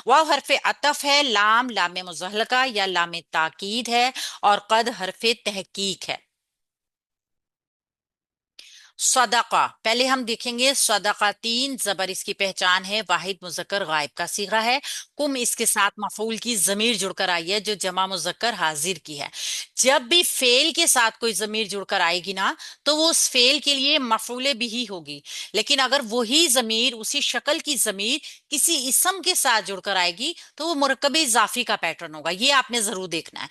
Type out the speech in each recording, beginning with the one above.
वाव हरफ अतफ है, लाम लाम मुज़हलका या लाम ताकीद है, और कद हरफ तहकीक है। सदका, पहले हम देखेंगे सदका, तीन जबर इसकी पहचान है, वाहिद मुजक्कर गायब का सीगा है। कुम इसके साथ मफूल की जमीर जुड़कर आई है जो जमा मुजक्कर हाजिर की है। जब भी फेल के साथ कोई जमीर जुड़कर आएगी ना, तो वो उस फेल के लिए मफूले भी ही होगी। लेकिन अगर वही जमीर, उसी शक्ल की जमीर किसी इसम के साथ जुड़कर आएगी, तो वो मुरक्कब इजाफी का पैटर्न होगा। ये आपने जरूर देखना है।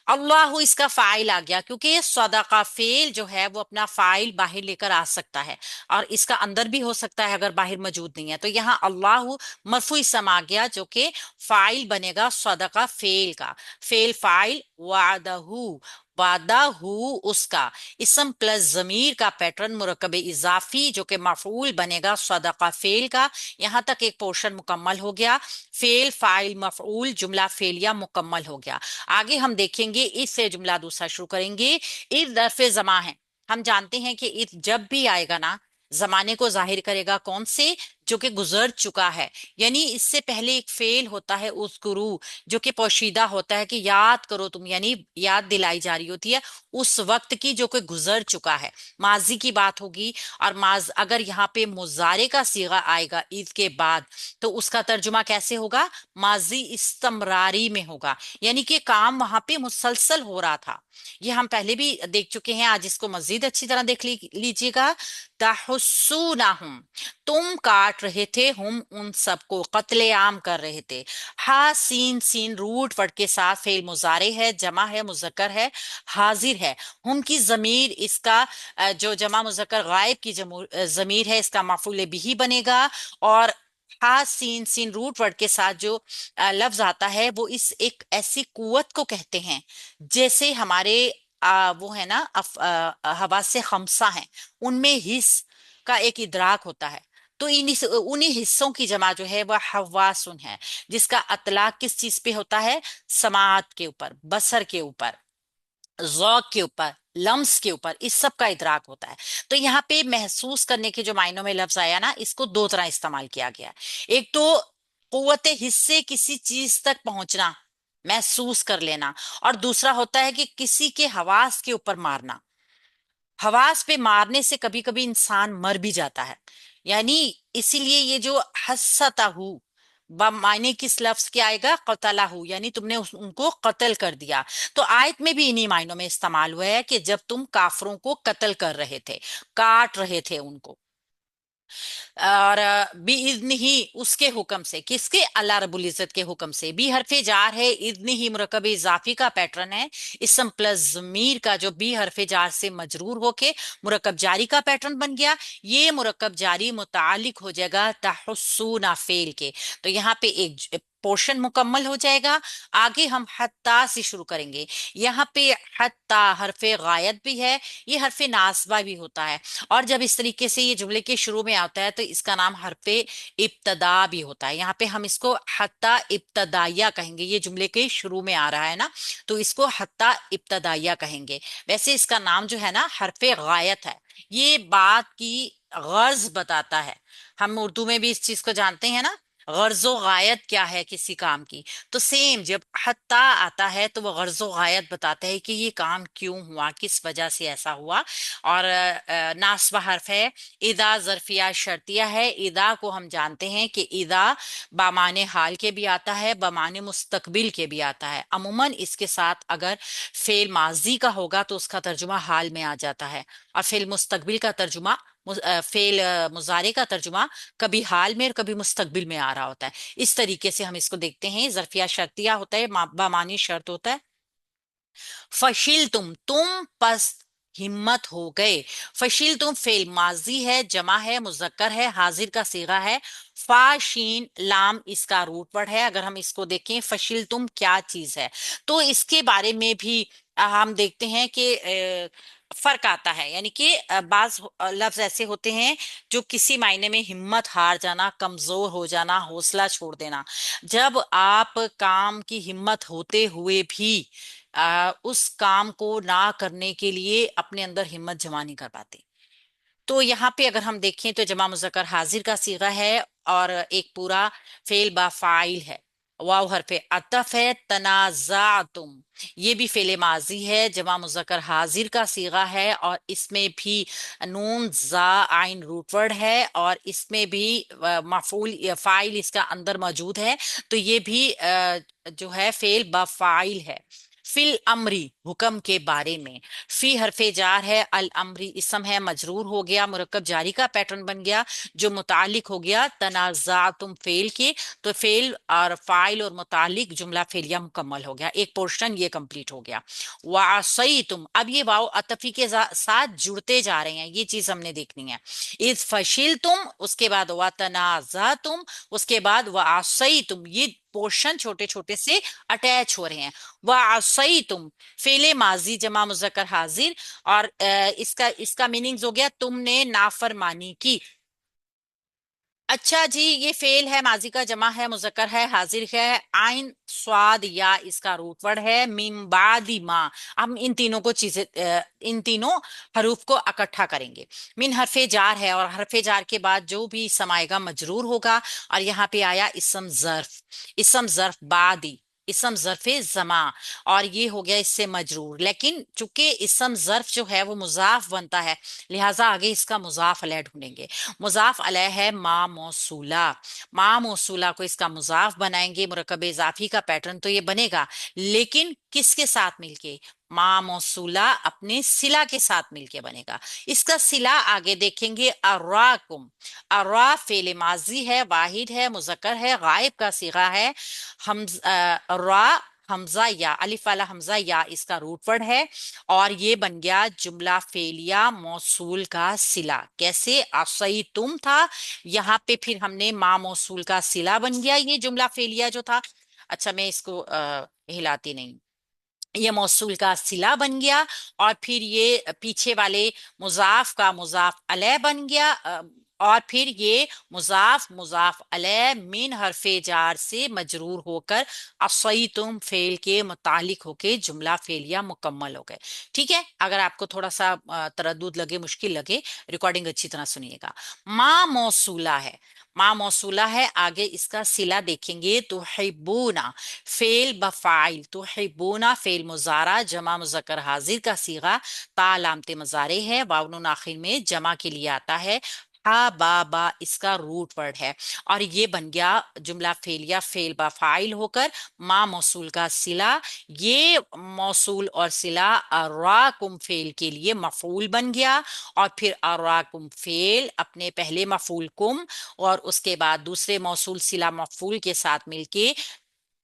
अल्लाह इसका फाइल आ गया, क्योंकि ये सदाका फेल जो है वो अपना फाइल बाहर लेकर आ सकता है, और इसका अंदर भी हो सकता है अगर बाहर मौजूद नहीं है। तो यहाँ अल्लाह मरफू इसम आ गया जो कि फाइल बनेगा सदाका फेल का। फेल फाइल वादहू, वादाहू उसका, इसम प्लस जमीर का पैटर्न मुरक्कब इजाफी जो कि मफूल बनेगा सदाका फेल का। यहाँ तक एक पोर्शन मुकम्मल हो गया। फेल फाइल मफूल जुमला फेलिया मुकम्मल हो गया। आगे हम देखेंगे, इससे जुमला दूसरा शुरू करेंगे। इस दरफ जमा है। हम जानते हैं कि इस जब भी आएगा ना, जमाने को जाहिर करेगा कौन से, जो कि गुजर चुका है। यानी इससे पहले एक फेल होता है उज़्कुरू, जो कि पोशीदा होता है कि याद करो तुम, यानी याद दिलाई जा रही होती है उस वक्त की जो कि गुजर चुका है, माजी की बात होगी। और माज अगर यहाँ पे मुजारे का सीगा आएगा ईद के बाद, तो उसका तर्जुमा कैसे होगा? माजी इस्तमरारी में होगा, यानी कि काम वहां पे मुसलसल हो रहा था। ये हम पहले भी देख चुके हैं, आज इसको मजीद अच्छी तरह देख लीजिएगा। तहुस्सूनहुम, तुम काट रहे थे, हम उन सबको कत्लेआम कर रहे थे। हा सीन, सीन रूट वर्ड के साथ फेल मुजारे है, जमा है, मुजक्कर है, हाजिर है। हम की जमीर इसका जो जमा मुजक्कर गायब की जमीर है, इसका मफूल बिही बनेगा। और हा सीन, सीन रूट वर्ड के साथ जो लफ्ज आता है वो इस एक ऐसी कुव्वत को कहते हैं, जैसे हमारे वो है ना हवा से खमसा है, उनमें हिस्स का एक इदराक होता है। तो उन्हीं हिस्सों की जमा जो है वह हवासुन है, जिसका अतलाक किस चीज पे होता है? समात के ऊपर, बसर के ऊपर, ज़ौक के ऊपर, लम्स के ऊपर, इस सब का इदराक होता है। तो यहाँ पे महसूस करने के जो मायनों में लफ्ज आया ना, इसको दो तरह इस्तेमाल किया गया है। एक तो कुव्वत हिस्से किसी चीज तक पहुंचना, महसूस कर लेना, और दूसरा होता है कि किसी के हवास के ऊपर मारना। हवास पे मारने से कभी कभी इंसान मर भी जाता है। यानी इसीलिए ये जो हसताहू मायने किस लफ्ज के आएगा? कतलाहू, यानी तुमने उनको कत्ल कर दिया। तो आयत में भी इन्हीं मायनों में इस्तेमाल हुआ है कि जब तुम काफरों को कत्ल कर रहे थे, काट रहे थे उनको। और इज्न ही, उसके हुक्म से, किसके? अल्लाह रब्बुल इज्जत के हुक्म से। बी हरफे जार है, इज्न ही मुरकब इजाफी का पैटर्न है। इसम प्लस जमीर का जो बी हरफे जार से मजरूर होके मुरकब जारी का पैटर्न बन गया। ये मुरकब जारी मुतालिक हो जाएगा तहुस्सूना फेल के। तो यहाँ पे एक पोर्शन मुकम्मल हो जाएगा। आगे हम हत्ता से शुरू करेंगे। यहाँ पे हत्ता हरफे गायत भी है, ये हरफे नासबा भी होता है। और जब इस तरीके से ये जुमले के शुरू में आता है तो इसका नाम हरफे इब्तदा भी होता है। यहाँ पे हम इसको हत्ता इब्तदाइया कहेंगे, ये जुमले के शुरू में आ रहा है ना, तो इसको हत्ता इब्तदाइया कहेंगे। वैसे इसका नाम जो है ना हरफे गायत है। ये बात की गर्ज बताता है। हम उर्दू में भी इस चीज को जानते हैं ना, गर्जो गायत क्या है किसी काम की। तो सेम जब हत्ता आता है तो वो गर्जो गायत बताता है कि ये काम क्यों हुआ, किस वजह से ऐसा हुआ। और नास्बा हर्फ है। इदा जरफिया शर्तिया है। इदा को हम जानते हैं कि इदा बामाने हाल के भी आता है, बामाने मुस्तकबिल के भी आता है। अमूमन इसके साथ अगर फेल माजी का होगा तो उसका तर्जुमा हाल में आ जाता है, और फेल मुस्तकबिल का तर्जुमा फेल मुजारे का तर्जुमा कभी हाल में और कभी मुस्तकबिल में आ रहा होता है। इस तरीके से हम इसको देखते हैं। जरफिया शर्तिया होता है, बामानी शर्त होता है। फशिल तुम पस हिम्मत हो गए। फशिल तुम फेल माजी है, जमा है, मुजक्कर है, हाजिर का सीगा है। फाशीन लाम इसका रूट वर्ड है। अगर हम इसको देखें, फशिल तुम क्या चीज है, तो इसके बारे में भी हम देखते हैं कि फर्क आता है। यानी कि बाज लफ्ज ऐसे होते हैं जो किसी मायने में हिम्मत हार जाना, कमजोर हो जाना, हौसला छोड़ देना। जब आप काम की हिम्मत होते हुए भी उस काम को ना करने के लिए अपने अंदर हिम्मत जमा नहीं कर पाते। तो यहाँ पे अगर हम देखें तो जमा मुजक्कर हाजिर का सीगा है, और एक पूरा फेल बा फाइल है। वाव हरफे अतफ है। तनाज़ातुम, ये भी फेले माजी है, जमा मुज़क्कर हाजिर का सीगा है, और इसमें भी नून जा आइन रूट वर्ड है, और इसमें भी मफूल या फाइल इसका अंदर मौजूद है। तो ये भी जो है फेल बफाइल है। फिल अमरी, हुक्म के बारे में। फी हरफे जार है, अल अमरी इसम है, मजरूर हो गया, मुरक्कब जारी का पैटर्न बन गया, जो मुतालिक हो गया तनाज़ातुम फेल के। तो फेल और फाइल और मुतालिक जुमला फेलिया मुकम्मल हो गया, एक पोर्शन ये कंप्लीट हो गया। वासई तुम, अब ये वाव अतफी के साथ जुड़ते जा रहे हैं, ये चीज हमने देखनी है। इस फशिल तुम, उसके बाद व तनाजा तुम, उसके बाद व आसई तुम, ये पोर्शन छोटे छोटे से अटैच हो रहे हैं। व आसई तुम फेले माजी जमा मुजक्कर हाजिर, और इसका इसका मीनिंग्स हो गया तुमने नाफरमानी की। अच्छा जी, ये फेल है, माजी का जमा है, मुजक्कर है, हाजिर है, आइन स्वाद या इसका रूट वर्ड है, मिम बादी माँ। हम इन तीनों को चीजें इन तीनों हरूफ को इकट्ठा करेंगे। मिन हरफे जार है, और हरफे जार के बाद जो भी इसम आएगा मजरूर होगा। और यहाँ पे आया इसम जर्फ, इसम जर्फ बादी, इसम जरफे जमा, और ये हो गया इससे मजरूर। लेकिन चूंकि इसम जर्फ जो है वो मुजाफ बनता है, लिहाजा आगे इसका मुजाफ अलह ढूंढेंगे। मुजाफ अलह है मा मौसूला, मा मौसूला को इसका मुजाफ बनाएंगे। मुरकब इजाफी का पैटर्न तो ये बनेगा, लेकिन किसके साथ मिलके? मा मौसूला अपने सिला के साथ मिलके बनेगा। इसका सिला आगे देखेंगे, अर्राकुम। अर्रा फेले माजी है, वाहिद है, मुजक्कर है, गायब का सीगा है। हम रा हमजा या, अलिफ वाला हमजा या इसका रूट वर्ड है, और ये बन गया जुमला फेलिया मौसूल का सिला। कैसे? असई तुम था, यहाँ पे फिर हमने मा मौसूल का सिला बन गया ये जुमला फेलिया जो था। अच्छा, मैं इसको हिलाती नहीं, ये मौसूल का सिला बन गया, और फिर ये पीछे वाले मुजाफ का मुजाफ अलह बन गया, और फिर ये मुजाफ मुजाफ अलह मिन हरफे जार से मजरूर होकर असई तुम फेल के मुतालिक होके जुमला फेलिया मुकम्मल हो गए। ठीक है, अगर आपको थोड़ा सा तरद्दुद लगे, मुश्किल लगे, रिकॉर्डिंग अच्छी तरह सुनिएगा। मा मौसूला है, मा मौसूला है, आगे इसका सिला देखेंगे। तो हिब्बूना फेल बफाइल, तो हिब्बूना फेल मुजारा जमा मुजक्कर हाजिर का सीगा, ता लामते मजारे है, वाउन आखिर में जमा के लिए आता है। हा बा बा इसका रूट वर्ड है, और ये बन गया जुमला फेलिया फेल बा फाइल होकर मा मौसूल का सिला। ये मौसूल और सिला अराकुम फेल के लिए मफूल बन गया, और फिर अराकुम फेल अपने पहले मफूल कुम और उसके बाद दूसरे मौसूल सिला मफूल के साथ मिलके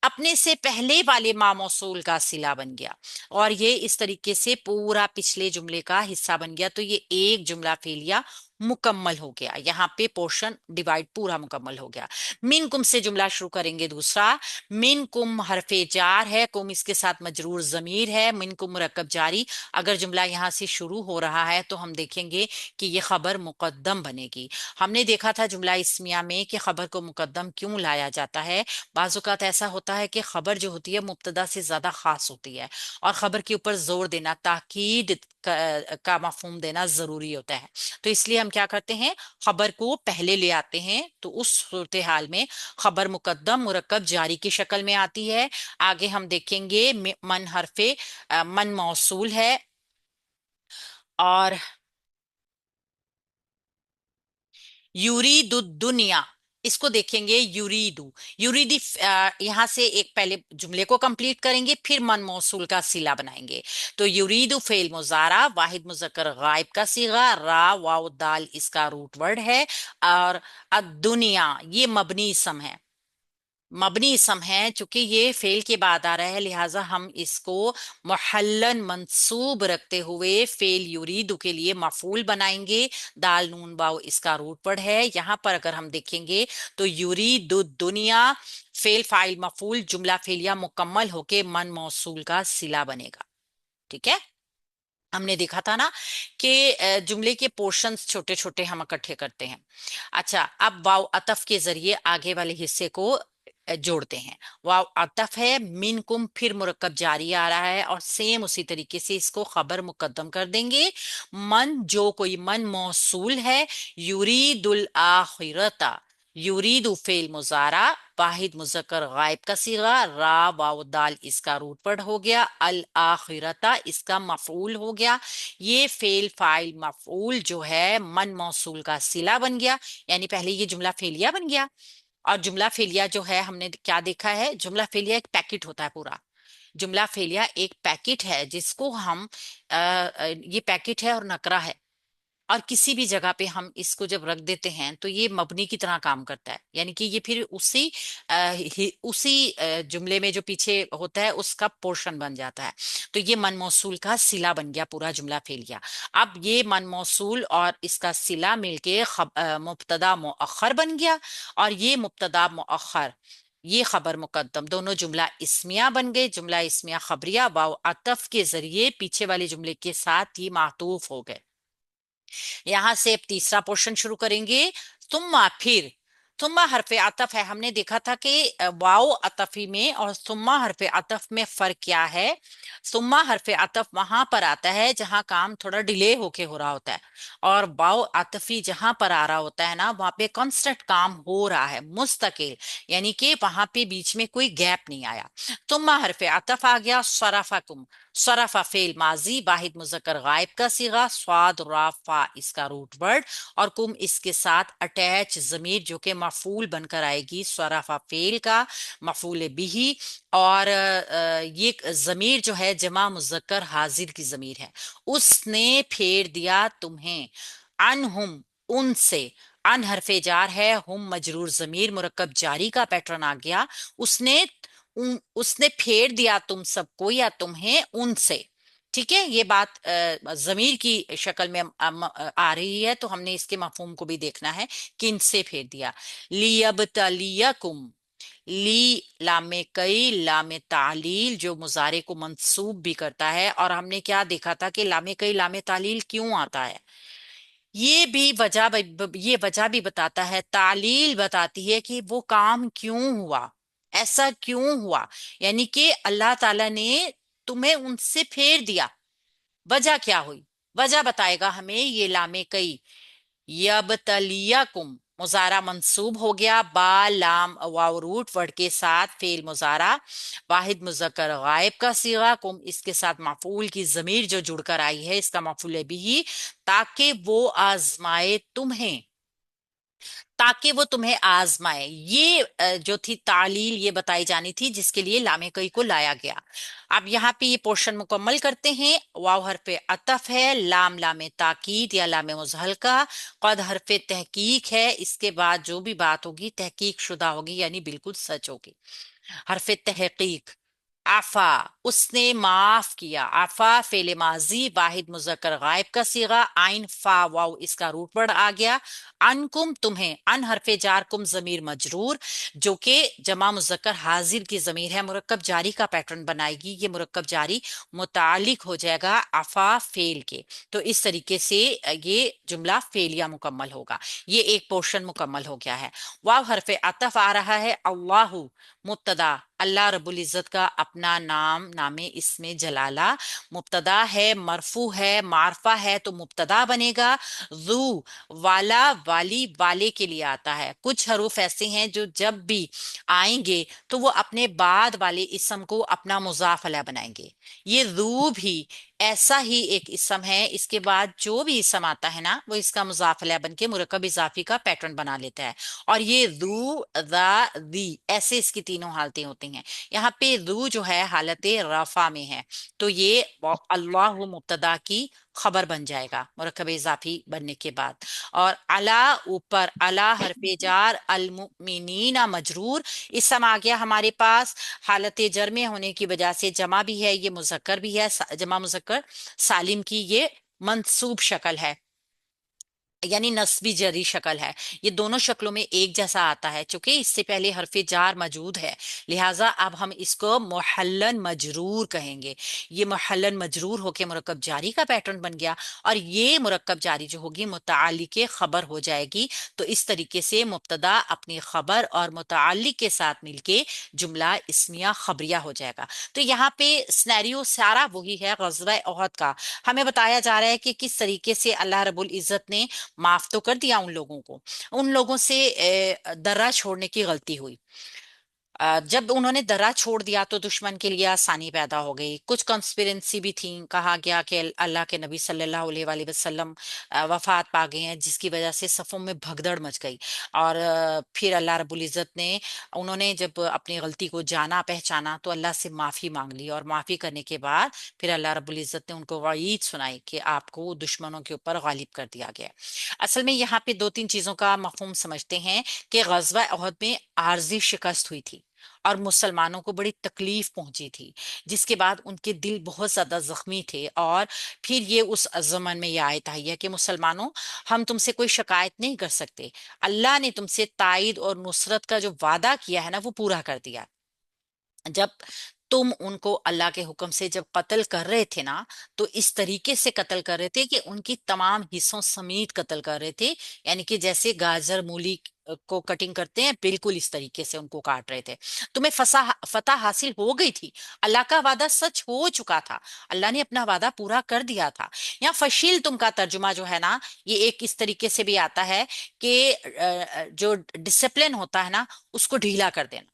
अपने से पहले वाले मा मौसूल का सिला बन गया, और ये इस तरीके से पूरा पिछले जुमले का हिस्सा बन गया। तो ये एक जुमला फेलिया मुकम्मल हो गया, यहाँ पे पोर्शन डिवाइड पूरा मुकम्मल हो गया। मिन कुम से जुमला शुरू करेंगे दूसरा। मिन कुम हरफे जार है, कुम इसके साथ मजरूर जमीर है, मिन कुम मुरक्कब जारी। अगर जुमला यहाँ से शुरू हो रहा है तो हम देखेंगे कि ये खबर मुकद्दम बनेगी। हमने देखा था जुमला इस्मिया में कि खबर को मुकद्दम क्यों लाया जाता है। बाज़ औक़ात ऐसा होता है कि खबर जो होती है मुब्तदा से ज्यादा खास होती है, और खबर के ऊपर जोर देना, ताकीद का मफहूम देना जरूरी होता है। तो इसलिए हम क्या करते हैं, खबर को पहले ले आते हैं। तो उस सूरत हाल में खबर मुकद्दम मुरक्कब जारी की शक्ल में आती है। आगे हम देखेंगे मन हरफे मन मौसूल है, और यूरीदु दुनिया, इसको देखेंगे यूरीदु। यूरीदी यहां से एक पहले जुमले को कंप्लीट करेंगे, फिर मन मौसूल का सिला बनाएंगे। तो यूरीदु फेल मुजारा वाहिद मुजक्कर गायब का सीगा, रा वाव दाल इसका रूट वर्ड है, और दुनिया ये मबनी इसम है, मबनी इसम है। चूंकि ये फेल के बाद आ रहा है, लिहाजा हम इसको मुहल्लन मंसूब रखते हुए फेल यूरीदु के लिए मफूल बनाएंगे। दाल नून वाव इसका रूट वर्ड है। यहाँ पर अगर हम देखेंगे तो यूरीदु दुनिया फेल फाइल मफूल जुमला फेलिया मुकम्मल होके मन मौसूल का सिला बनेगा। ठीक है, हमने देखा था ना कि जुमले के पोर्शंस छोटे छोटे हम इकट्ठे करते हैं। अच्छा, अब वाव अतफ के जरिए आगे वाले हिस्से को जोड़ते हैं। वाव अतफ है, मिन कुम फिर मुरक्कब जारी आ रहा है, और सेम उसी तरीके से इसको खबर मुकद्दम कर देंगे। मन जो कोई मन मौसूल है, युरीदुल आखिरता, युरीदु फेल मुजारा, वाहिद मुजक्कर गायब का सीगा, रा वाव दाल इसका रूट वर्ड हो गया, अल आखिरता इसका मफूल हो गया। ये फेल फाइल मफूल जो है मन मौसूल का सिला बन गया, यानी पहले ये जुमला फेलिया बन गया। और जुमला फेलिया जो है हमने क्या देखा है, जुमला फेलिया एक पैकेट होता है पूरा। जुमला फेलिया एक पैकेट है जिसको हम ये पैकेट है और नकरा है, और किसी भी जगह पे हम इसको जब रख देते हैं तो ये मबनी की तरह काम करता है, यानी कि ये फिर उसी जुमले में जो पीछे होता है उसका पोर्शन बन जाता है। तो ये मन मौसूल का सिला बन गया पूरा जुमला फेल गया। अब ये मन मौसूल और इसका सिला मिलके मुब्तदा मुअख्खर बन गया, और ये मुब्तदा मुअख्खर ये खबर मुकद्दम दोनों जुमला इस्मिया बन गए। जुमला इस्मिया खबरिया वाव अतफ के जरिए पीछे वाले जुमले के साथ ही मातूफ हो गए। यहां से अब तीसरा पोर्शन शुरू करेंगे। सुम्मा फिर, सुम्मा हरफे अतफ है। हमने देखा था कि वाओ अतफी में और सुम्मा हरफे अतफ में फर्क क्या है। सुम्मा हरफे अतफ वहां पर आता है जहां काम थोड़ा डिले होके हो रहा होता है, और वाओ अतफी जहां पर आ रहा होता है ना, वहां पे कांस्टेंट काम हो रहा है मुस्तकिल, यानी कि वहां पे बीच में कोई गैप नहीं आया। सुम्मा हरफे अतफ आ गया। सराफकुम, सरफा फेल माजी वाहिद मुजक्कर गायब का सीगा, स्वाद राफा इसका रूट वर्ड, और कुम इसके साथ अटैच जमीर जो कि मफूल बनकर आएगी सरफा फेल का, मफूल बिही। और ये जमीर जो है जमा मुजक्कर हाजिर की जमीर है। उसने फेर दिया तुम्हें, अनहुम उनसे, अन हरफे जार है, हुम मजरूर जमीर मुरक्कब जारी का पैटर्न आ गया। उसने उसने फेर दिया तुम सबको या तुम्हें उनसे। ठीक है, ये बात जमीर की शक्ल में आ रही है, तो हमने इसके मफहूम को भी देखना है कि इनसे फेर दिया। लियबतलियकुम, ली लामे कई लामे तालील जो मुजारे को मंसूब भी करता है, और हमने क्या देखा था कि लामे कई लामे तालील क्यों आता है, ये वजह भी बताता है, तालील बताती है कि वो काम क्यों हुआ, ऐसा क्यों हुआ, यानी कि अल्लाह ताला ने तुम्हें उनसे फेर दिया, वजह क्या हुई, वजह बताएगा हमें ये लामे कई। यबतलियकुम मुजारा मंसूब हो गया बा लाम वाव रूट वर्ड के साथ, फेल मुजारा वाहिद मुजक्कर गायब का सीगा, कुम इसके साथ मफूल की जमीर जो जुड़कर आई है इसका मफूल बिही, ताकि वो आजमाए तुम्हें, ताकि वो तुम्हें आजमाए। ये जो थी तालील ये बताई जानी थी जिसके लिए लामे कई को लाया गया। अब यहाँ पे ये पोर्शन मुकम्मल करते हैं। वाव हरफे अतफ है, लाम लामे ताकीद या लामे मुजहलका, कद हरफे तहकीक है, इसके बाद जो भी बात होगी तहकीक शुदा होगी यानी बिल्कुल सच होगी। हरफे तहकीक, आफा उसने माफ किया, आफा फेले माजी वाहिद मुजक्कर गायब का सीगा, आइन फा वाव इसका रूट वर्ड आ गया। अनकुम तुम्हें, अन हरफे जार कुम जमीर मजरूर जो कि जमा मुजक्कर हाजिर की जमीर है, मुरक्कब जारी का पैटर्न बनाएगी, ये मुरक्कब जारी मुतालिक हो जाएगा आफा फेल के। तो इस तरीके से ये जुमला फेलिया मुकम्मल होगा। ये एक पोर्शन मुकम्मल हो गया है। वाव हरफे अतफ आ रहा है, अल्लाहु मुब्तदा, अल्लाह रब्बुल इज्जत का अपना नाम नामे इसमें जलाला, मुब्तदा है मरफू है मारफा है तो मुब्तदा बनेगा। जू वाला वाली वाले के लिए आता है। कुछ हरूफ ऐसे हैं जो जब भी आएंगे तो वो अपने बाद वाले इसम को अपना मुजाफ अला बनाएंगे। ये जू भी ऐसा ही एक इसम है, इसके बाद जो भी इसम आता है ना वो इसका मुजाफ अला बन के मुरक्कब इजाफी का पैटर्न बना लेता है। और ये दू दा दी ऐसे इसकी तीनों हालतें होती हैं। यहाँ पे दू जो है हालत रफा में है, तो ये अल्लाह मुब्तदा की खबर बन जाएगा मुरक्कब इजाफी बनने के बाद। और अला ऊपर, अला हरफे जार, अल मुमिनीना मजरूर इसम आ गया हमारे पास। हालत जर में होने की वजह से जमा भी है, ये मुजक्कर भी है, जमा मुजक्कर सालिम की ये मंसूब शक्ल है, यानी नस्बी जरी शक्ल है। ये दोनों शक्लों में एक जैसा आता है, चूंकि इससे पहले हरफे जार मौजूद है, लिहाजा अब हम इसको मुहल्लन मजरूर कहेंगे। ये मुहल्लन मजरूर होके मुरक्कब जारी का पैटर्न बन गया, और ये मुरक्कब जारी जो होगी मुतालिक खबर हो जाएगी। तो इस तरीके से मुब्तदा अपनी खबर और मुतालिक के साथ मिलके जुमला इस्मिया खबरिया हो जाएगा। तो यहाँ पे स्नैरियो सारा वही है गज़वा ओहद का। हमें बताया जा रहा है कि किस तरीके से अल्लाह रब्बुल इज्जत ने माफ तो कर दिया उन लोगों को। उन लोगों से दर्रा छोड़ने की गलती हुई। जब उन्होंने दर्रा छोड़ दिया तो दुश्मन के लिए आसानी पैदा हो गई। कुछ कॉन्स्पिरेंसी भी थी, कहा गया कि अल्लाह के नबी सल्लल्लाहु अलैहि वसल्लम वफात पा गए हैं, जिसकी वजह से सफ़ों में भगदड़ मच गई। और फिर अल्लाह रब्बुल इज़्ज़त ने, उन्होंने जब अपनी गलती को जाना पहचाना तो अल्लाह से माफ़ी मांग ली, और माफ़ी करने के बाद फिर अल्लाह रब्बुल इज़्ज़त ने उनको वईद सुनाई कि आपको दुश्मनों के ऊपर गालिब कर दिया गया है। असल में यहाँ पे दो तीन चीज़ों का मफहूम समझते हैं कि गज़वा उहद में आर्जी शिकस्त हुई थी और मुसलमानों को बड़ी तकलीफ पहुंची थी, जिसके बाद उनके दिल बहुत ज्यादा जख्मी थे। और फिर ये उस जमन में ये आयत आई है कि मुसलमानों, हम तुमसे कोई शिकायत नहीं कर सकते, अल्लाह ने तुमसे ताईद और नुसरत का जो वादा किया है ना, वो पूरा कर दिया। जब तुम उनको अल्लाह के हुक्म से जब कत्ल कर रहे थे ना, तो इस तरीके से कत्ल कर रहे थे कि उनकी तमाम हिस्सों समेत कत्ल कर रहे थे। यानी कि जैसे गाजर मूली को कटिंग करते हैं, बिल्कुल इस तरीके से उनको काट रहे थे। तुम्हें फतह हासिल हो गई थी, अल्लाह का वादा सच हो चुका था, अल्लाह ने अपना वादा पूरा कर दिया था। यहाँ फशील तुम का तर्जुमा जो है ना, ये एक इस तरीके से भी आता है कि जो डिसिप्लिन होता है ना, उसको ढीला कर देना।